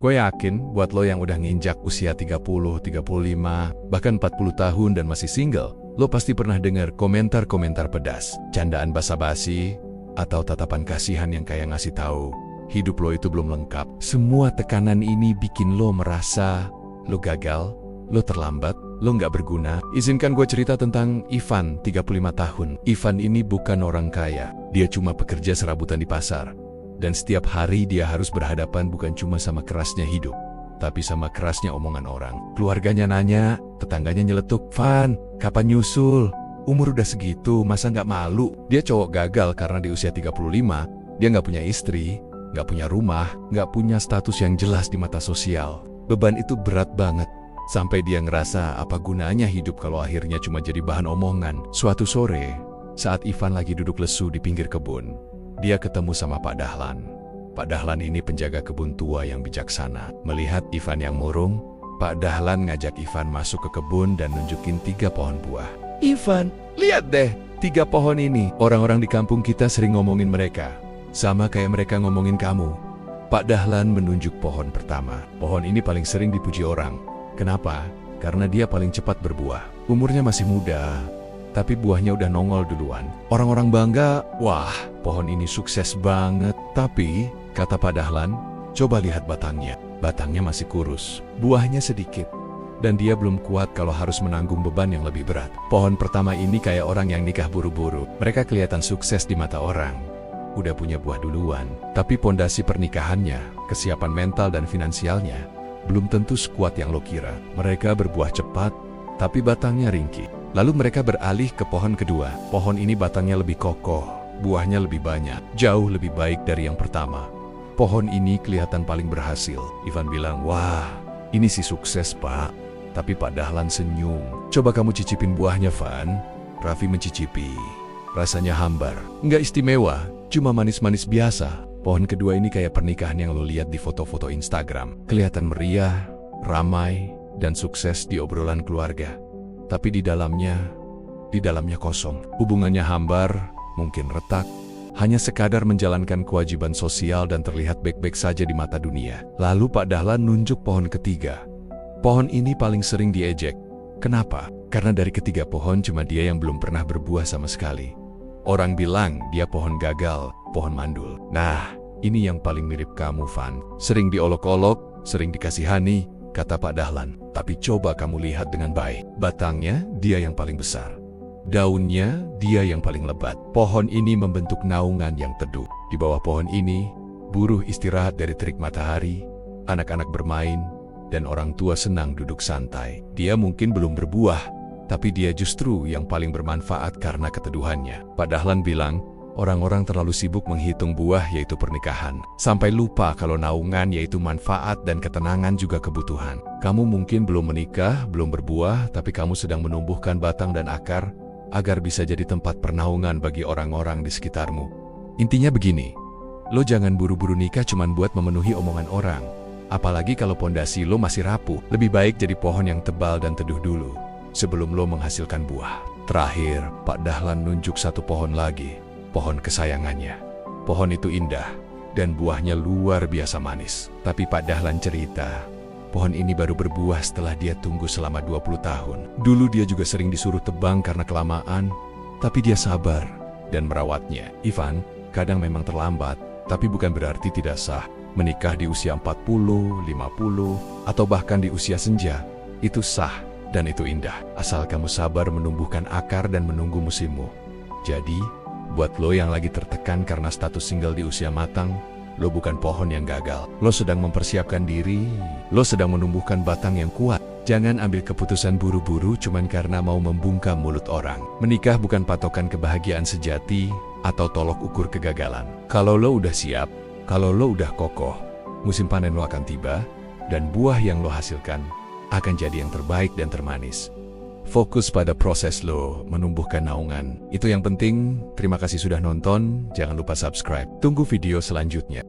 Gue yakin buat lo yang udah nginjak usia 30, 35, bahkan 40 tahun dan masih single, lo pasti pernah dengar komentar-komentar pedas, candaan basa-basi, atau tatapan kasihan yang kayak ngasih tahu hidup lo itu belum lengkap. Semua tekanan ini bikin lo merasa lo gagal, lo terlambat, lo nggak berguna. Izinkan gue cerita tentang Ivan, 35 tahun. Ivan ini bukan orang kaya, dia cuma pekerja serabutan di pasar. Dan setiap hari dia harus berhadapan bukan cuma sama kerasnya hidup, tapi sama kerasnya omongan orang. Keluarganya nanya, tetangganya nyeletuk, "Van, kapan nyusul? Umur udah segitu, masa nggak malu?" Dia cowok gagal karena di usia 35, dia nggak punya istri, nggak punya rumah, nggak punya status yang jelas di mata sosial. Beban itu berat banget, sampai dia ngerasa apa gunanya hidup kalau akhirnya cuma jadi bahan omongan. Suatu sore, saat Ivan lagi duduk lesu di pinggir kebun, dia ketemu sama Pak Dahlan. Pak Dahlan ini penjaga kebun tua yang bijaksana. Melihat Ivan yang murung, Pak Dahlan ngajak Ivan masuk ke kebun dan nunjukin 3 pohon buah. "Ivan, lihat deh, 3 pohon ini. Orang-orang di kampung kita sering ngomongin mereka. Sama kayak mereka ngomongin kamu." Pak Dahlan menunjuk pohon pertama. Pohon ini paling sering dipuji orang. Kenapa? Karena dia paling cepat berbuah. Umurnya masih muda, tapi buahnya udah nongol duluan. Orang-orang bangga, "Wah, pohon ini sukses banget." Tapi, kata Pak Dahlan, "Coba lihat batangnya. Batangnya masih kurus, buahnya sedikit. Dan dia belum kuat kalau harus menanggung beban yang lebih berat." Pohon pertama ini kayak orang yang nikah buru-buru. Mereka kelihatan sukses di mata orang, udah punya buah duluan. Tapi pondasi pernikahannya, kesiapan mental dan finansialnya, belum tentu sekuat yang lo kira. Mereka berbuah cepat, tapi batangnya ringkih. Lalu mereka beralih ke pohon kedua. Pohon ini batangnya lebih kokoh, buahnya lebih banyak, jauh lebih baik dari yang pertama. Pohon ini kelihatan paling berhasil. Ivan bilang, "Wah, ini sih sukses, Pak." Tapi Pak Dahlan senyum. "Coba kamu cicipin buahnya, Van." Raffi mencicipi. Rasanya hambar, nggak istimewa, cuma manis-manis biasa. Pohon kedua ini kayak pernikahan yang lo lihat di foto-foto Instagram. Kelihatan meriah, ramai, dan sukses di obrolan keluarga. Tapi di dalamnya kosong. Hubungannya hambar, mungkin retak, hanya sekadar menjalankan kewajiban sosial dan terlihat baik-baik saja di mata dunia. Lalu Pak Dahlan nunjuk pohon ketiga. Pohon ini paling sering diejek. Kenapa? Karena dari ketiga pohon cuma dia yang belum pernah berbuah sama sekali. Orang bilang dia pohon gagal, pohon mandul. Nah, ini yang paling mirip kamu, Van. Sering diolok-olok, sering dikasihani, kata Pak Dahlan. Tapi coba kamu lihat dengan baik. Batangnya dia yang paling besar. Daunnya dia yang paling lebat. Pohon ini membentuk naungan yang teduh. Di bawah pohon ini, buruh istirahat dari terik matahari, anak-anak bermain, dan orang tua senang duduk santai. Dia mungkin belum berbuah, tapi dia justru yang paling bermanfaat karena keteduhannya. Pak Dahlan bilang, orang-orang terlalu sibuk menghitung buah yaitu pernikahan, sampai lupa kalau naungan yaitu manfaat dan ketenangan juga kebutuhan. Kamu mungkin belum menikah, belum berbuah, tapi kamu sedang menumbuhkan batang dan akar agar bisa jadi tempat pernaungan bagi orang-orang di sekitarmu. Intinya begini, lo jangan buru-buru nikah cuman buat memenuhi omongan orang. Apalagi kalau pondasi lo masih rapuh, lebih baik jadi pohon yang tebal dan teduh dulu sebelum lo menghasilkan buah. Terakhir, Pak Dahlan nunjuk satu pohon lagi, pohon kesayangannya. Pohon itu indah, dan buahnya luar biasa manis. Tapi Pak Dahlan cerita, pohon ini baru berbuah setelah dia tunggu selama 20 tahun. Dulu dia juga sering disuruh tebang karena kelamaan, tapi dia sabar dan merawatnya. Ivan, kadang memang terlambat, tapi bukan berarti tidak sah. Menikah di usia 40, 50, atau bahkan di usia senja, itu sah. Dan itu indah, asal kamu sabar menumbuhkan akar dan menunggu musimmu. Jadi, buat lo yang lagi tertekan karena status single di usia matang, lo bukan pohon yang gagal. Lo sedang mempersiapkan diri, lo sedang menumbuhkan batang yang kuat. Jangan ambil keputusan buru-buru cuman karena mau membungkam mulut orang. Menikah bukan patokan kebahagiaan sejati atau tolok ukur kegagalan. Kalau lo udah siap, kalau lo udah kokoh, musim panen lo akan tiba, dan buah yang lo hasilkan akan jadi yang terbaik dan termanis. Fokus pada proses lo menumbuhkan naungan. Itu yang penting. Terima kasih sudah nonton. Jangan lupa subscribe. Tunggu video selanjutnya.